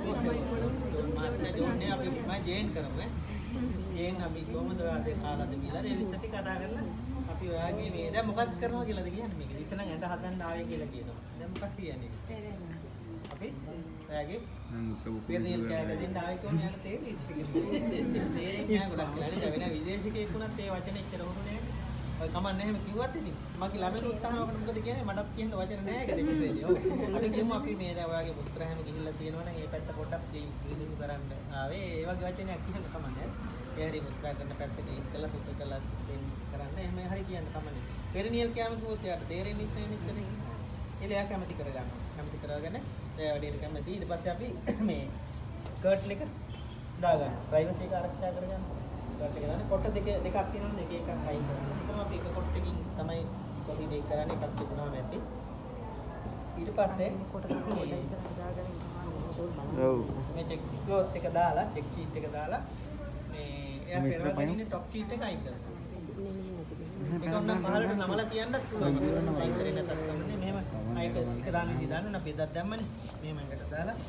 जोड़ने अभी मैं जैन करूँगा जैन अभी को मतलब आधे काला तो मिला दे विचती कथा करना अभी आगे में इधर मुकद करना की लगी है नहीं इतना ऐसा हाथन नावे की लगी तो इधर मुकद किया नहीं अभी आगे फिर नील क्या कहते हैं नावे को नहीं आते तेरे क्या गुड़ा खिलाड़ी जब ना विदेश के कुना ते वचन इच्छा रहो ने और कमान नहीं मैं क्यों आती थी माँ की लाभे तो उत्ताह होकर मुझे देखिए मदद की है तो वचन नहीं कहते कितने दियो अभी क्यों अभी मेरा वो आगे पुत्र है मुझे हिलती है ना ये पैसा पोटा जी हिल करन आवे ये वाक वचन अक्की है कमान है ये हरी पुत्र करने पैसे के कला सुपर कला दिन करने हमें हरी किया कमान है फिर नील क्या मैं बोलते यार देर नहीं चले ये ले आके मत करेगा ने ये वाली का मत इधर बस अभी मैं कर्ट लेकर दागा प्राइवेसी का आरक्षण करेगा कोट देखा आपकी ना देखिए का खाई तो आप एक कोट की तमाई कोई देख कर आने कब चुना मैं थी इधर पास है मैं चेक को टिक डाला चेक शीट टिक डाला मैं यार फिर वाली ने टॉप शीट का आई कर एक हम पहाड़ पे नमला तियान ना तू आई करे ना तक हमने मैं आई एक दान दी दान ना बेदा दमन मैं मंगता डाला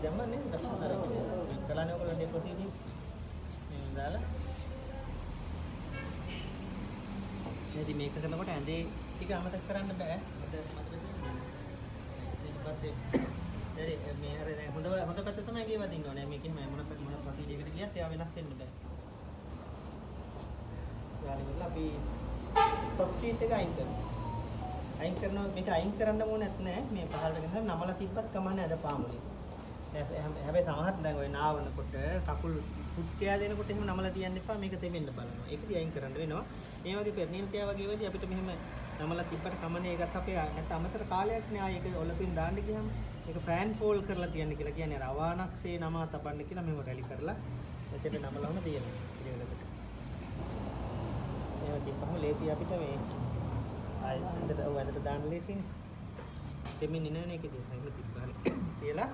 दमन ने कलाने को लेने को थी दाला यदि මේක කරනකොට ඇඳේ ටික අමතක කරන්න බෑ මතක ඊට පස්සේ දැරි මේ අර දැන් හොඳ පැත්ත තමයි ගේ වදින්න ඕනේ මේකේ මම මොන ප්‍රොසීජර් එකට ගියත් ඒවා වෙනස් වෙන්න බෑ යාලි වල අපි টপ ෂීට් එක අයින් කරනවා මේක අයින් කරන්න ඕනේ නැත්නම් මේ පහළට ගෙනලා නමලා තිබ්බත් කමන්නේ අද පාමුලේ හැබැයි සමහරත් දැන් ඔය නාවනකොට කකුල් ෆුට් කෑ දෙනකොට එහෙම නමලා තියන්න එපා මේක තෙමෙන්න බලනවා ඒකදී අයින් කරන්න වෙනවා මේ වගේ පෙර්නියල් කෑ වගේ වෙදී අපිට මෙහෙම නමලා තිබ්බට කමන්නේ ඒකත් අපේ නැත්නම් අමතර කාලයක් නේ ආයේ ඒක ඔලපින් දාන්න ගියාම ඒක ෆෑන් ෆෝල් කරලා තියන්න කියලා කියන්නේ අර අවානක්සේ නමා තබන්න කියලා මෙහෙම රැලි කරලා එතෙට නමලාම තියෙනවා පිළිවෙලකට මේවා තිබ්බම ලේසි අපිට මේ ආයෙ ඇඳට දාන්න ලේසිනේ තෙමින්නේ නැහැ නේ ඒකදී එහෙම තිබ්බහරි කියලා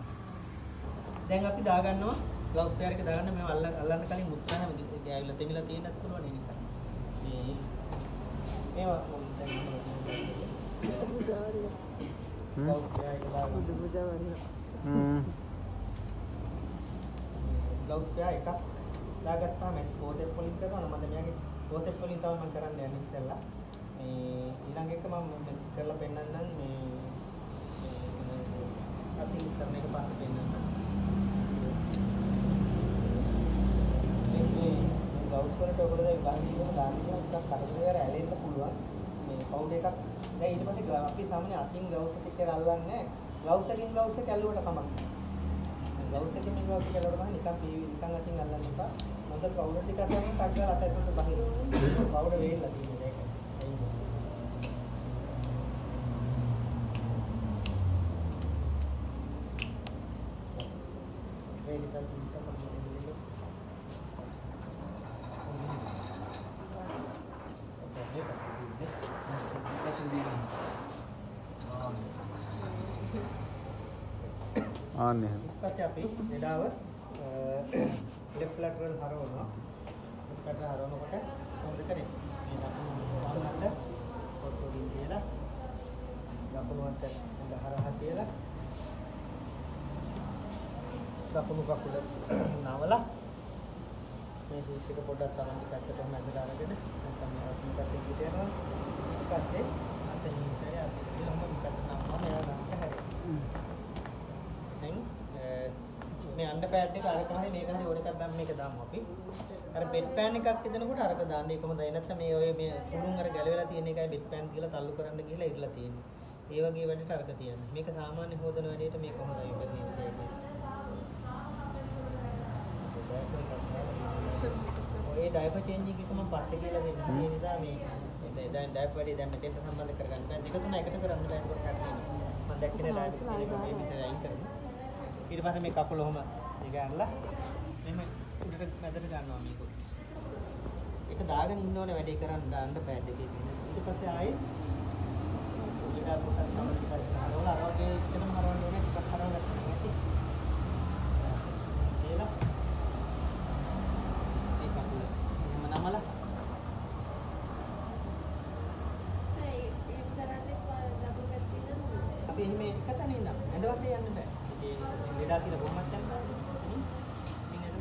දැන් අපි දා ගන්නවා ග්ලව්ස් පෙයාර් එක දාගන්න මේ අල්ලන්න කලින් මුත්‍රා හැම ගෑවිලා තෙමිලා තියෙන්නත් පුළුවන් නේ නිසා මේ මේවා මම දැන් ග්ලව්ස් පෙයාර් එක දාගන්න ග්ලව්ස් පෙයාර් එක දාගත්තාම මේ පොතේ පොලින් කරනවා මම මෙයාගේ පොතේ පොලින් තමයි මම කරන්න යන්නේ ඉතින්ලා මේ ඊළඟ එක මම කරලා පෙන්නන්නම් මේ අපි කරන එක පාස් පෙන්නන්නම් ග්ලව්ස් වලට ඔයගොල්ලෝ දැන් ගන්න දාන්න ටිකක් කරදරේ ඇලෙන්න පුළුවන් මේ පවුඩර් එකක් දැන් ඊට පස්සේ අපි සාමාන්‍ය අතින් ග්ලව්ස් එක එක්ක අල්ලන්නේ ග්ලව්ස් එකකින් ග්ලව්ස් එක ඇල්ලුවට කමක් නැහැ ග්ලව්ස් එකකින් මේ ග්ලව්ස් එක ඇල්ලුවට මම නිකන් අතින් අල්ලන්න එපා මොකද පවුඩර් ටිකක් ගන්න කඩලා අත ඇතුලට බහින පවුඩර් වේල්ලා තියෙන්නේ ඒක ආන්නේ ඊපස්සේ අපි ලෙඩාව ලෙෆ්ට් ලැටරල් හරවනවා ලෙෆ්ට් ලැටරල් හරවනකොට මොකද කරන්නේ මේ දකුණු අත පොට්ටෝකින් තියලා දකුණු අත හරහා තියලා දකුණු කකුල නවලා මේ සීස් එක පොඩ්ඩක් තරම් පැත්තට මැදට අරගෙන නැත්නම් මේ අතින් පැත්තේ පිට යනවා ඊට පස්සේ අතින් ඉස්සරහ අපි කියලාම පැත්තට නවනවා මෙයා ගන්න හැරෙනවා මේ අnder pad එක අරක හරි මේක හරි ඕන එකක් දැම්ම මේක දාමු අපි අර bed pan එකක් හදනකොට අරක දාන්න ඒක හොඳයි නැත්නම් මේ ඔය මේ කුණුන් අර ගැලවෙලා තියෙන එකයි bed pan කියලා තල්ලු කරන්න ගිහලා ඉරලා තියෙන්නේ ඒ වගේ වැඩට අරක තියන්න මේක සාමාන්‍ය හොදන වැඩේට මේක හොඳයි ඔය ඩයපර් චේන්ජින් එක මම පස්සේ කියලා දෙන්නම් ඒ නිසා මේ දැන් ඩයපර් වැඩේ දැන් මෙතෙන්ට සම්බන්ධ කරගන්න බෑ දෙක තුන එකට කරන්න බෑ ඒක කරන්න මම දැක්කේ ඩයපර් එක මේ විතර අයින් කරමු ඊට පස්සේ මේ කකුල ඔහම ඒක අරලා මෙහෙම උඩට මැදට ගන්නවා මේක. ඒක දාගෙන ඉන්න ඕනේ වැඩේ කරන්න අnder pad එකේ තියෙන. ඊට පස්සේ ආයේ උඩට පොටක් තමයි හරවලා අර වගේ එතනම හරවන්න ඕනේ ටිකක් හරවලා නැති. ඒලා මේ කකුල එහෙම නමලා අපි එහෙම එකතන ඉන්න. ඇඳවත්තේ යන්න බෑ. ලෙඩා තියෙන කොහොමද යන්නේ? ඉතින්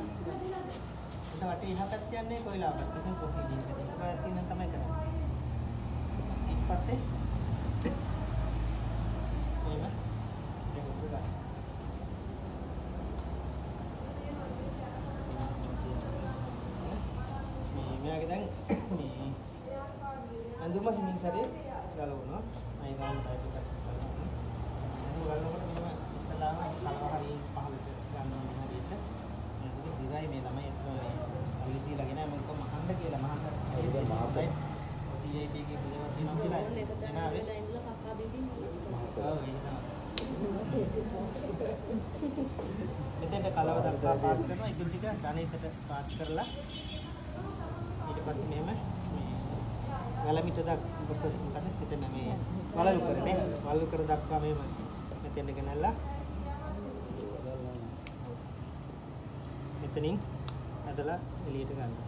එතන වටේ එහා පැත්තේ යන්නේ කොයිලාපත්. ඉතින් ප්‍රොසීජර් එක. ඒක තියෙන තමයි කරන්නේ. ඊට පස්සේ එහෙම ඒක උඩ ගන්න. මෙයාගේ දැන් මේ අඳුම සිමින් කරේ ගලවනවා. අය ගාන ටයිප් එකක් කරනවා. ගලවනකොට මෙහෙම ඉස්සලාම කලව හරි පහළට ගන්නවා හරියට. මේක දිගයි මේ ළමයි අලි දීලාගෙන මම කොහොම මහන්න කියලා මහන්න. ඒක මාතයි. CIP එකේ පුදේවත් තියෙනවා කියලා. එනාවේ ඉඳලා කක්කා බින්දින්. ඔව් ඒක තමයි. මෙතෙන්ට කලව දක්වා පාස් කරනවා. ඉතුරු ටික ධනේසට පාස් කරලා ඊට පස්සේ මෙහෙම මේ ගලමිට දක්වස මොකද මෙතන මේ වලලු කරනේ වලලු කර දක්වා මෙහෙම මෙතෙන් ගෙනල්ලා මෙතනින් ඇදලා එළියට ගන්නවා.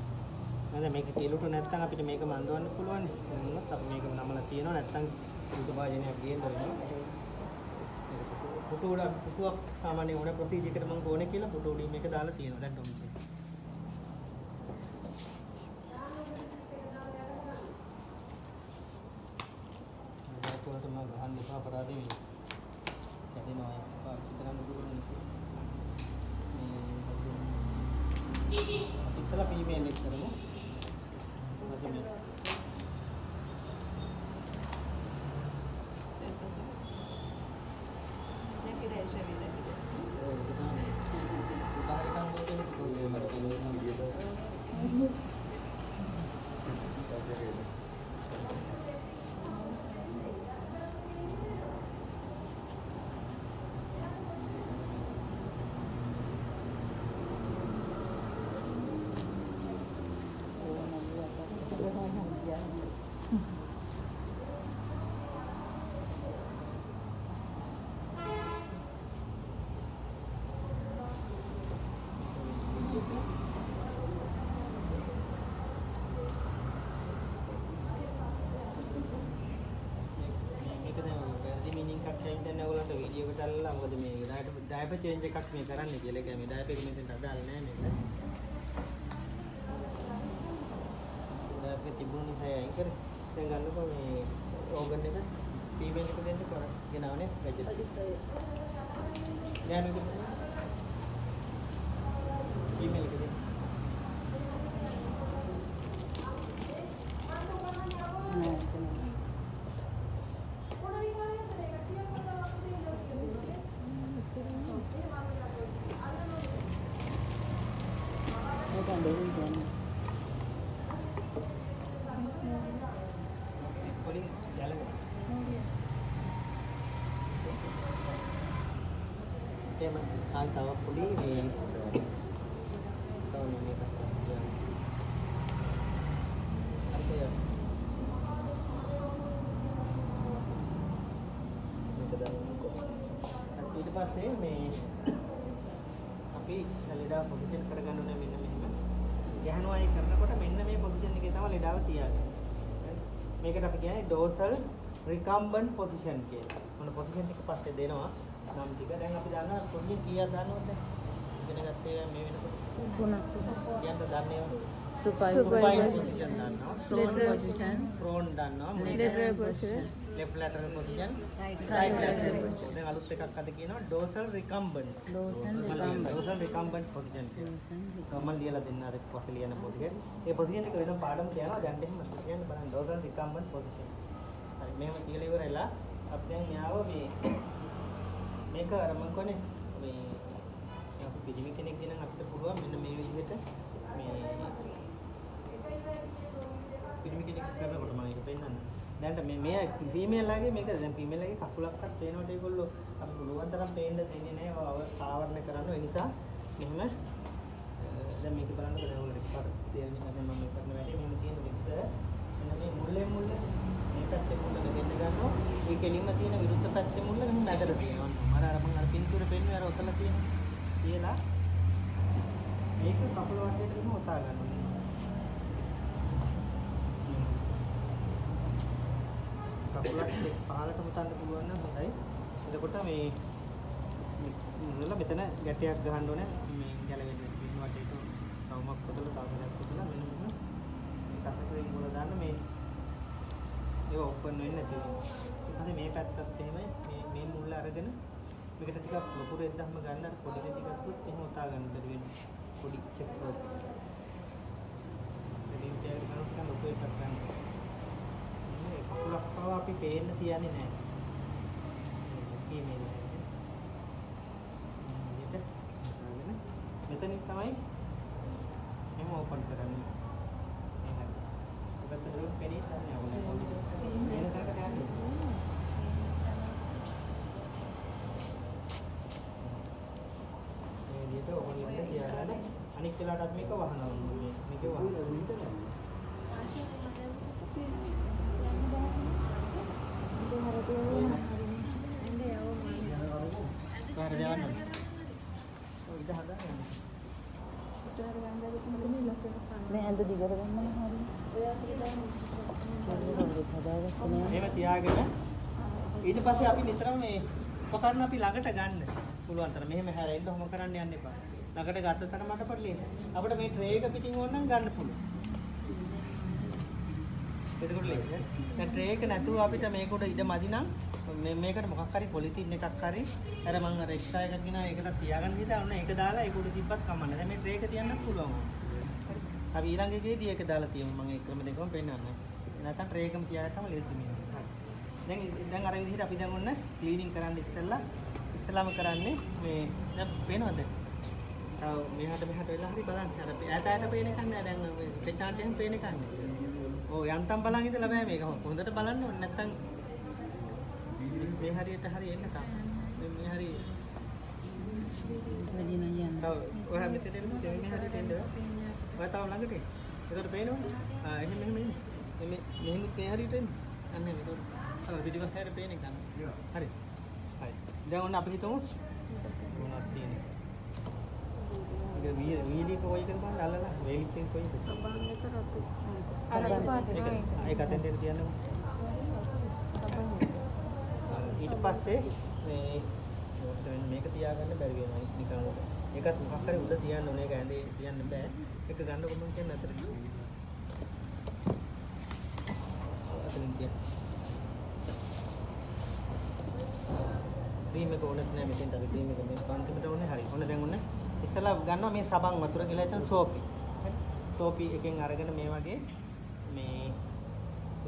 නේද මේක කෙලුට නැත්තම් අපිට මේක මන්දවන්න පුළුවන්. මොනවත් අපි මේක නමලා තියෙනවා නැත්තම් දුක භාජනයක් ගේන්න වෙනවා. පුටු උඩ පුටුවක් සාමාන්‍ය ඕන ප්‍රොසීජර් එකට මම ඕනේ කියලා පුටු උඩින් මේක දාලා තියෙනවා. දැන් ඩොම් එක. තමයි ගහන්න එපා අපරාධෙ වෙයි. කැදෙනවා ඒක පාවිච්චි කරන්න දුරුනේ. මේ ඉතලා ෆීමේල් එක කරමු. මොකද මේ දැන් ඔයගොල්ලන්ට වීඩියෝ එකට අල්ලලා මොකද මේ ඩයපර් චේන්ජ් එකක් මේ කරන්න කියලා. ඒ කියන්නේ ඩයපර් එක මෙතෙන්ට අදාළ නැහැ මේක. ඩයපර් තිබුණ නිසා අයින් කරේ. දැන් ගන්නකො මේ ඕගන් එක ෆීමේල් එක දෙන්න කරා. ගෙනාවනේ රෙජිස්ටර්. ඥානෙ දෙන්න. ෆීමේල් එක දෙන්න. තව පොඩි මේ තව මේක ඊට පස්සේ මේ අපි ලෙඩා පොසිෂන් කරගන්න ඕනේ මෙන්න මෙහෙම. ගැහණුවා ඒ කරනකොට මෙන්න මේ පොසිෂන් එකේ තමයි ලෙඩාව තියාගන්නේ. මේකට අපි කියන්නේ dorsal recumbent position කියලා. මොන පොසිෂන් එක පස්සේ දෙනවා. නම් ටික දැන් අපි දන්නවා පොසිෂන් කීයක් දානවද දැන්? ඉගෙන ගත්තේ මේ වෙනකොට තුනක් කියන්න දන්නේව සුපයින් පොසිෂන් දන්නවා prone දන්නවා lateral position left lateral position right lateral position දැන් අලුත් එකක් අද කියනවා dorsal recumbent position කියලා මම ලියලා දෙන්න අර පස්සේ ලියන පොතේ ඒ පොසිෂන් එක වෙනම පාඩම් තියනවා දැන් එහෙම කියන්න බලන්න dorsal recumbent position හරි මේව කියලා ඉවරලා අපි දැන් යාව මේ මේක අර මම කියන්නේ මේ අපි පිළිමි කෙනෙක් ගෙනන් අපිට පුළුවන් මෙන්න මේ විදිහට මේ පිළිමි කෙනෙක් කරනකොට මම ඒක පෙන්නන්න. දැන් මේ ෆීමේල් ලාගේ මේක දැන් ෆීමේල් ලාගේ කකුලක්වත් පේනකොට ඒගොල්ලෝ අපි පුළුවන් තරම් පේන්න දෙන්නේ නැහැ. ආවරණය කරන්න. ඒ නිසා මෙහෙම දැන් මේක බලන්නකො දැන් ඔයාලට පාට තේරෙන්නේ නැහැ මම මේ කරන වැඩේ මෙහෙම තියෙන විදිහට මෙන්න මේ මුල්ලෙන් මුල්ල මේ පැත්තේ මුල්ල දෙන්න ගන්නවා. ඒ කෙලින්ම තියෙන විරුද්ධ පැත්තේ මුල්ල මෙහෙම නැදලා තියෙනවා. අර මම අර පින්තූරේ පෙන්නුවේ අර ඔතන තියෙන කියලා මේක කකුල වටේට දෙන්න ඔතා ගන්නවා. කකුලත් පහළට මුතන්න පුළුවන් නම් හොඳයි. එතකොට මේ මෙතන මෙතන ගැටයක් ගහන්න ඕනේ මේ ගැලවෙන්නේ පින්න වටේට තවමක් පොතල තවමක් පොතල මෙන්න මෙහෙම මේ කටකරේ මුල දාන්න මේ ඒක ඕපන් වෙන්නේ නැති වෙනවා. ඊට පස්සේ මේ පැත්තත් එහෙමයි මේ මුල්ල අරගෙන මේකට ටිකක් ලොකුරෙක් දැම්ම ගන්න අර පොඩි දෙයක් ගත්තොත් එහෙම උතා ගන්න බැරි වෙනවා. පොඩි චෙක් කරොත්. දෙවියන් කියන කෙනා ලොකු එකක් ගන්න. මේ කකුලක් පවා අපි පේන්න තියන්නේ නැහැ. මේ නෑ. මෙතනින් තමයි එහෙම ඕපන් කරන්නේ. එහෙනම් ඔබට දුක් පෙනී නැහැ ඕනේ. වෙන කරකට යන්නේ. මේ විදිහට ඕපන් කරලා තියාගන්න. අනිත් වෙලාවටත් මේක වහනවා. මේක වහනවා. මේ ඇඳ දිගට ගන්න හරියි. එහෙම තියාගෙන ඊට පස්සේ අපි නිතරම මේ උපකරණ අපි ළඟට ගන්න පුළුවන් තරම් මෙහෙම හැරෙන්න ඔහොම කරන්න යන්න එපා. ළඟට ගත්ත තරමට පරිලි. අපිට මේ ට්‍රේ එක පිටින් ඕන නම් ගන්න පුළුවන්. එතකොට ලේද? දැන් ට්‍රේ එක නැතුව අපිට මේක උඩ ඉඩ මදි නම් මේකට මොකක් හරි පොලිතින් එකක් හරි අර මම අර එක්ස්ට්‍රා එකක් ගෙනා ඒකට තියාගන්න හිතා ඔන්න ඒක දාලා ඒක උඩ තිබ්බත් කමන්නේ. දැන් මේ ට්‍රේ එක තියන්නත් පුළුවන්. අපි ඊළඟ එකේදී ඒක දාලා තියමු. මම ඒ ක්‍රම දෙකම පෙන්නන්නම්. නැත්නම් ට්‍රේ එකම තියාගත්තම ලේසි වෙනවා. දැන් අර විදිහට අපි දැන් ඔන්න ක්ලීනින් කරන්න ඉස්සෙල්ලාම කරන්නේ මේ දැන් පේනවද? තව මෙහාට වෙලා හරි බලන්න. අර ඈතට පේන එකක් නෑ දැන් මේ ස්ටේෂන් එකෙන් පේන එකක් නෑ. ඔව් යන්තම් බලන් ඉඳලා බෑ මේක. හොඳට බලන්න ඕනේ නැත්නම් මේ හරියට හරි එන්න තාම මේ හරි වැඩි නෑ. තව ඔය මෙතන එන්න මේ හරියට එන්න ඔය තව ළඟට ඒකට පේනවද එහෙම මෙහෙම මේ හරියට එන්න අන්න මේක අර පිටිපස්සට පේන එක ගන්න හරි හරි දැන් ඔන්න අපි හිතමු මොනවද තියෙන්නේ ඒක වීලි කොයි එකද බලන්න අල්ලලා වේලිච්චෙන් කොයිද සබන් එක රතු අර පාට ඒක අතෙන් දෙන්න තියන්න ඊට පස්සේ මේ මේක තියාගන්න බැරි වෙනවා නිකන් ඒකත් මොකක් හරි උඩ තියන්න ඕනේ ඒක ඇඳේ තියන්න බෑ එක ගන්න කොහොමද කියන්නේ අතට අතෙන් තියන්න ක්‍රීම් එක ඕනෙත් නෑ මෙතෙන්ට අපි ක්‍රීම් එක මේ පන්තිමට ඕනේ හරි ඔන්න දැන් ඔන්න ඉස්සලා ගන්නවා මේ සබන් වතුර කියලා හිතන සෝපි හරි සෝපි එකෙන් අරගෙන මේ වගේ මේ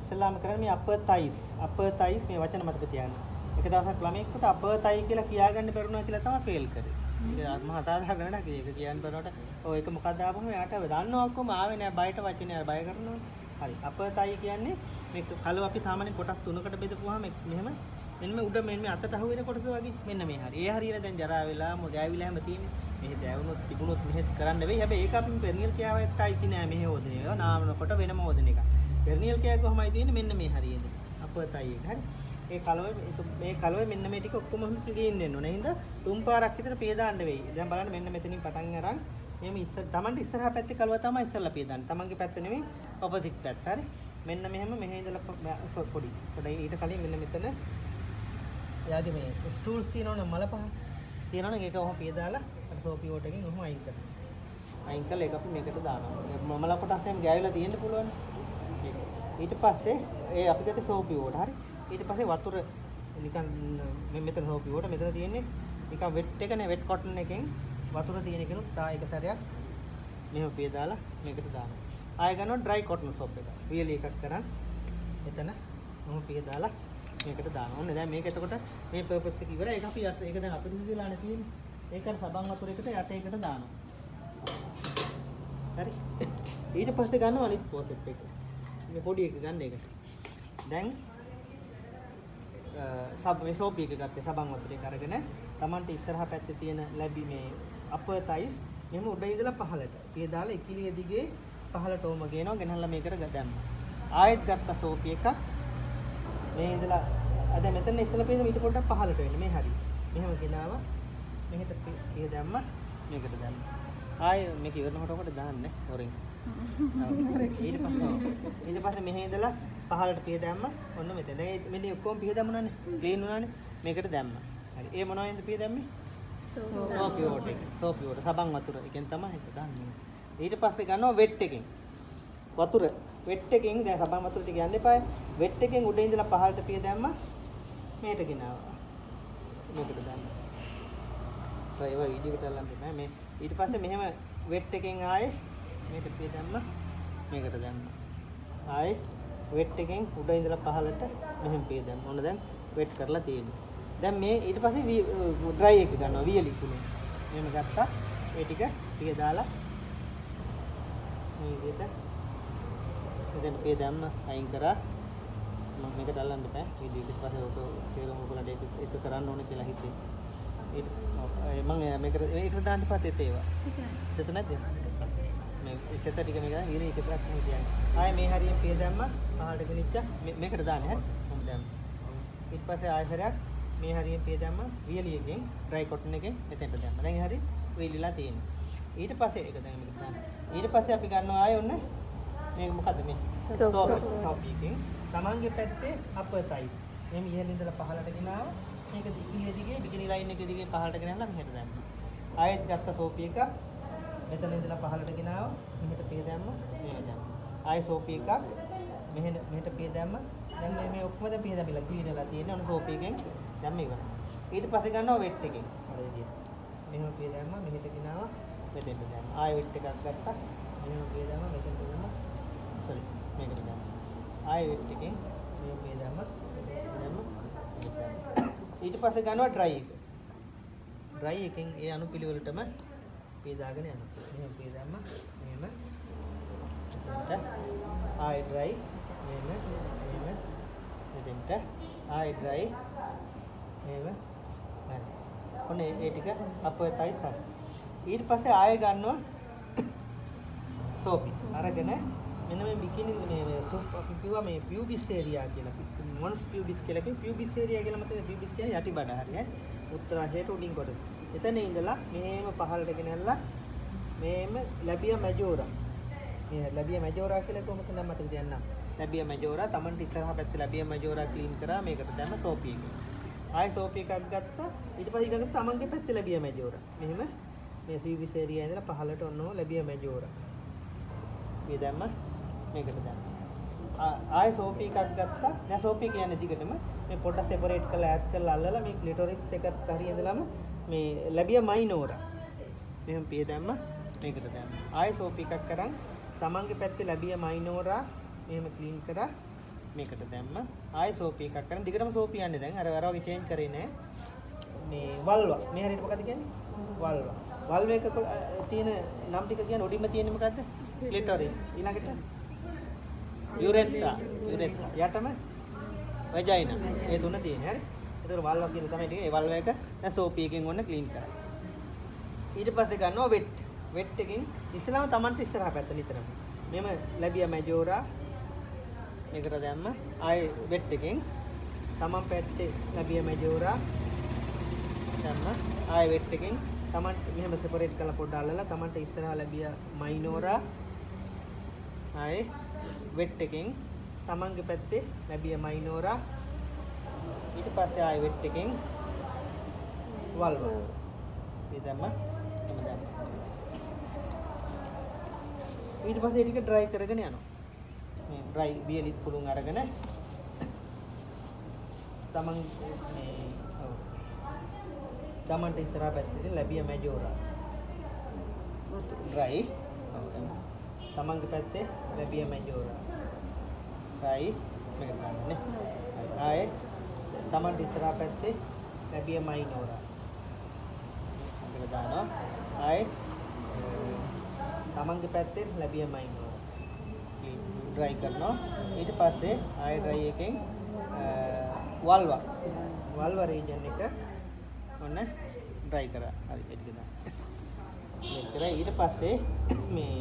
ඉස්සලාම කරන්නේ මේ අපර් තයිස් මේ වචන මතක තියාගන්න එක දවසක් ළමයෙකුට අපර් තයි කියලා කියාගන්න බැරුණා කියලා තමයි ෆේල් කරේ. ඒක මහා සාධාරණ නෑ ඒක කියන්න බැරුණාට ඔය ඒක මොකක්ද ආවම එයාට දන්නවා ඔක්කොම ආවේ නෑ බයට වචනේ අර බය කරනවනේ. හරි අපර් තයි කියන්නේ මේ කලව අපි සාමාන්‍යයෙන් කොටස් තුනකට බෙදපුවාම මෙහෙම මෙන්න මේ උඩ මෙන්න මේ අතට අහු වෙන කොටස වගේ මෙන්න මේ හරි. ඒ හරියනේ දැන් ජරා වෙලා ගෑවිලා හැම තියෙන්නේ. මෙහෙ දැවුනොත් තිබුණොත් මෙහෙත් කරන්න වෙයි. හැබැයි ඒක අපි පෙර්නියල් කියාවට අයිති නෑ මෙහෙ හොදන ඒවා. නාමනකොට වෙනම හොදන එක. පෙර්නියල් කියාව කොහොමයි තියෙන්නේ මෙන්න මේ හරියද. අපර් තයි එක. හරි. ඒ කලවේ මෙන්න මේ ටික ඔක්කොම ගේන්න වෙන්න ඕනේ. හින්දා තුන් පාරක් විතර පිය දාන්න වෙයි. දැන් බලන්න මෙන්න මෙතනින් පටන් අරන් එහෙම තමන්ට ඉස්සරහා පැත්තේ කලව තමයි ඉස්සරලා පිය දාන්න. තමන්ගේ පැත්ත නෙමෙයි ඔපොසිට් පැත්ත. හරි. මෙන්න මෙහෙම මෙහෙ ඉඳලා පොඩි. ඊට කලින් මෙන්න මෙතන එයාගේ මේ ස්ටූල්ස් තියෙනවනේ මල පහ. තියෙනවනේ ඒක ඔහොම පිය දාලා අර සෝපි වෝට් එකෙන් ඔහොම අයින් කරනවා. අයින් කළා ඒක අපි මේකට දානවා. මල කොටස් එහෙම ගෑවිලා තියෙන්න පුළුවන්. ඊට පස්සේ ඒ අපි ගත්තේ සෝපි වෝට්. හරි. ඊට පස්සේ වතුර නිකන් මෙතන සෝපි වෝට් මෙතන තියෙන්නේ නිකන් වෙට් එකනේ වෙට් කොටන් එකෙන් වතුර තියෙන කෙනුත් තා එක සැරයක් මෙහෙම පිය දාලා මේකට දානවා. ආයෙ ගන්නවා ඩ්‍රයි කොටන් සෝප් එක. රියලි එකක් කරන් එතන මොහොම පිය දාලා මේකට දානවා. ඔන්න දැන් මේක එතකොට මේ පර්පස් එක ඉවරයි. ඒක අපි යට ඒක දැන් අපිට ඉඳලානේ තියෙන්නේ. ඒක අර සබන් වතුර එකට යට ඒකට දානවා. හරි. ඊට පස්සේ ගන්නවා අනිත් පොසෙට් එක. මේ පොඩි එක ගන්න එක. දැන් මේ සෝපි එක ගත්තේ සබන් වතුර එක අරගෙන Tamante ඉස්සරහා පැත්තේ තියෙන ලැබි මේ අපර් තයිස් මෙහෙම උඩ ඉඳලා පහළට. පිය දාලා ඉකිලිය දිගේ පහළට ඕම ගේනවා. ගෙනල්ලා මේකට දැම්මා. ආයෙත් ගත්ත සෝපි එකක් මේ ඉඳලා අද මෙතන ඉස්සලා පියද ඊට පොඩ්ඩක් පහළට වෙන්නේ මේ හරිය. මෙහෙම ගෙනාවා. මෙහෙට පිය දැම්මා. මේකට දැම්මා. ආයෙ මේක ඉවරනකොට දාන්නේ හොරෙන්. ඊට පස්සේ මෙහෙ ඉඳලා පහළට පිය දැම්මා. ඔන්න මෙතන. දැන් මෙන්න ඔක්කොම පිය දැම්මුණානේ. ක්ලීන් වුණානේ. මේකට දැම්මා. හරි. ඒ මොනවෙන්ද පිය දැම්මේ? සෝපි වෝටර් එක. සෝපි වෝටර් සබන් වතුර. ඒකෙන් තමයි ඒක දාන්නේ. ඊට පස්සේ ගන්නවා වෙට් එකෙන්. වතුර වෙට් එකෙන් දැන් සබන් වතුර ටික යන්න එපායි. වෙට් එකෙන් උඩ ඉඳලා පහළට පිය දැම්මා. මේකට ගෙනාවා. මේකට දාන්න. ඒව වීඩියෝ එකට අල්ලන්න බෑ මේ. ඊට පස්සේ මෙහෙම වෙට් එකෙන් ආයේ මේකට පිය දැම්මා. මේකට දැම්මා. ආයේ වෙට් එකෙන් උඩ ඉඳලා පහළට මෙහෙම පිය දැම්මා. ඔන්න දැන් වෙට් කරලා තියෙනවා. දැන් මේ ඊට පස්සේ ඩ්‍රයි එක ගන්නවා වියලි තුනේ. මෙහෙම ගත්තා. ඒ ටික දාලා මේ විදිහට එතන පිය දැම්ම අයින් කරා. මම මේකට අල්ලන්න බෑ. ඊට පස්සේ ඔක තේරුම් ඔයගොල්ලන්ට ඒක කරන්න ඕනේ කියලා හිතේ. මම මේකට දාන්න පස්සේ ඒවා. එතන නැද්ද? මේ එච්චර ටික මේක ඊනේ එක තරක් නෙමෙයි කියන්නේ. ආයේ මේ හරියෙන් පිය දැම්ම පහළට ගෙනිච්ච මේකට දාන්න හරි. මම දැම්ම. ඊට පස්සේ ආයෙ සරයක් මේ හරියෙන් පිය දැම්ම වියලි එකෙන් ඩ්‍රයි කොටන් එකෙන් මෙතෙන්ට දැම්ම. දැන් හරි වියලිලා තියෙනවා. ඊට පස්සේ ඒක දැන් මේක දාන්න. ඊට පස්සේ අපි ගන්නවා ආයෙ ඔන්න මේක මොකද්ද මේ? සෝපි එකෙන් තමන්ගේ පැත්තේ අපර් තයිස්. මෙහෙම ඉහළින් ඉඳලා පහළට ගෙනාව. මේක දිගේ දිගේ බිකිනි ලයින් එක දිගේ පහළට ගෙනල්ලා මෙහෙට දැම්ම. ආයෙත් ගත්ත සෝපි එකක් මෙතන ඉඳලා පහළට ගෙනාව. මෙහෙට පිය දැම්ම. මේක දැම්ම. ආයෙ සෝපි එකක් මෙහෙට පිය දැම්ම. දැන් මේ ඔක්කොම දැන් පිය දැම්මලා තියෙනවා තියෙන්නේ ඔන්න සෝපි එකෙන් දැම්ම ඉවරයි. ඊට පස්සේ ගන්නවා වෙට් එකෙන්. අර විදියට. මෙහෙම පිය දැම්ම මෙහෙට ගෙනාව මෙතෙන්ට දැම්ම. ආයෙ වෙට් එකක් ගත්තා. මෙහෙම පිය දැම්ම මෙතෙන්ට දැම්ම. සෝරි මේකට දැම්ම. ආයෙ වෙට් එකෙන් මෙහෙම පිය දැම්ම. ඊට පස්සේ ගන්නවා ඩ්‍රයි එක. ඩ්‍රයි එකෙන් ඒ අනුපිළිවෙලටම පිය දාගෙන යනවා. මෙහෙම පිය දැම්ම. මෙහෙම. ආයෙ ඩ්‍රයි. මෙහෙම. මෙතෙන්ට ආයෙ ඩ්‍රයි. මෙහෙම. හරි. ඔන්න ඒ ටික අපර් තයිස් හරි. ඊට පස්සේ ආයෙ ගන්නවා සෝපි. අරගෙන මෙන්න මේ බිකිනි මේ අපි කිව්වා මේ පියුබිස් ඒරියා කියලා. මොන්ස් පියුබිස් කියලා කිව්ව පියුබිස් ඒරියා කියලා මතකද? පියුබිස් කියන්නේ යටි බඩ හරි ඈ. උත්තරාශයට උඩින් කොට. එතන ඉඳලා මෙහෙම පහළට ගෙනල්ලා මෙහෙම ලැබියා මැජෝරා. මේ ලැබියා මැජෝරා කියලා කොහොමද නම් මතක තියන්න. ලැබියා මැජෝරා Tamanට ඉස්සරහා පැත්තේ ලැබියා මැජෝරා ක්ලීන් කරා මේකට දැම්ම සෝපි එක. ආයෙ සෝපි එකක් ගත්තා. ඊට පස්සේ ඊගොල්ලෝ Tamanගේ පැත්තේ ලැබියා මැජෝරා. මෙහෙම මේ පියුබිස් ඒරියා ඉඳලා පහළට ඔන්නෝ ලැබියා මැජෝරා. මේ දැම්ම මේකට දැම්ම. ආයෙ සෝපි එකක් ගත්තා. දැන් සෝපි කියන්නේ දිගටම මේ පොඩ්ඩක් සෙපරේට් කරලා ඈඩ් කරලා අල්ලලා මේ ක්ලිටොරිස් එකත් හරිය ඉඳලම මේ ලැබියා මයිනෝරා. මෙහෙම පිය දැම්ම මේකට දැම්ම. ආයෙ සෝපි එකක් කරන් තමන්ගේ පැත්තේ ලැබියා මයිනෝරා මෙහෙම ක්ලීන් කරා මේකට දැම්ම. ආයෙ සෝපි එකක් කරන් දිගටම සෝපි යන්නේ දැන් අර වගේ චේන්ජ් කරේ නෑ. මේ වල්වා මේ හරියට මොකද්ද කියන්නේ? වල්වා. වල්ව එක තියෙන නම් ටික කියන්නේ උඩින්ම තියෙන්නේ මොකද්ද? ක්ලිටොරිස්. ඊළඟට යුරෙත්‍රා යටම වජයිනා. ඒ තුන තියෙන්නේ හරි. ඒතර වල්ව කියන තමයි ටික ඒ වල්ව එක දැන් සෝපි එකෙන් ඔන්න ක්ලීන් කරා. ඊට පස්සේ ගන්නවා වෙට්. වෙට් එකෙන් ඉස්සලාම Tamanට ඉස්සරහා පැත්ත නිතරම. මෙම ලැබියා මැජෝරා මේකට දැම්ම. ආයේ වෙට් එකෙන් Taman පැත්තේ ලැබියා මැජෝරා දැම්ම. ආයේ වෙට් එකෙන් Taman මෙහෙම සෙපරේට් කරලා පොඩ්ඩක් අල්ලලා Tamanට ඉස්සරහා ලැබියා මයිනෝරා ආයේ වෙට් එකෙන් තමන්ගේ පැත්තේ ලැබියා මයිනෝරා ඊට පස්සේ ආයෙ වෙට් එකෙන් වල්ව මේ දැම්ම ඊට පස්සේ ටික ඩ්‍රයි කරගෙන යනවා මේ ඩ්‍රයි වියලි කුළුන් අරගෙන තමන් මේ තමන්ට ඉස්සරහා පැත්තේ ලැබියා මැජෝරා ඩ්‍රයි තමන්ගේ පැත්තේ ලැබියා මැජෝරා ඩ්‍රයි මේක ගන්නනේ ආයේ තමන්ට ඉස්සරහා පැත්තේ ලැබියා මයිනෝරා මේක දානවා ආයේ තමන්ගේ පැත්තේ ලැබියා මයිනෝරා ඩ්‍රයි කරනවා ඊට පස්සේ ආයේ ඩ්‍රයි එකෙන් වල්වා රීජන් එක ඔන්න ඩ්‍රයි කරා හරි ඒක දාන්න මෙච්චරයි ඊට පස්සේ මේ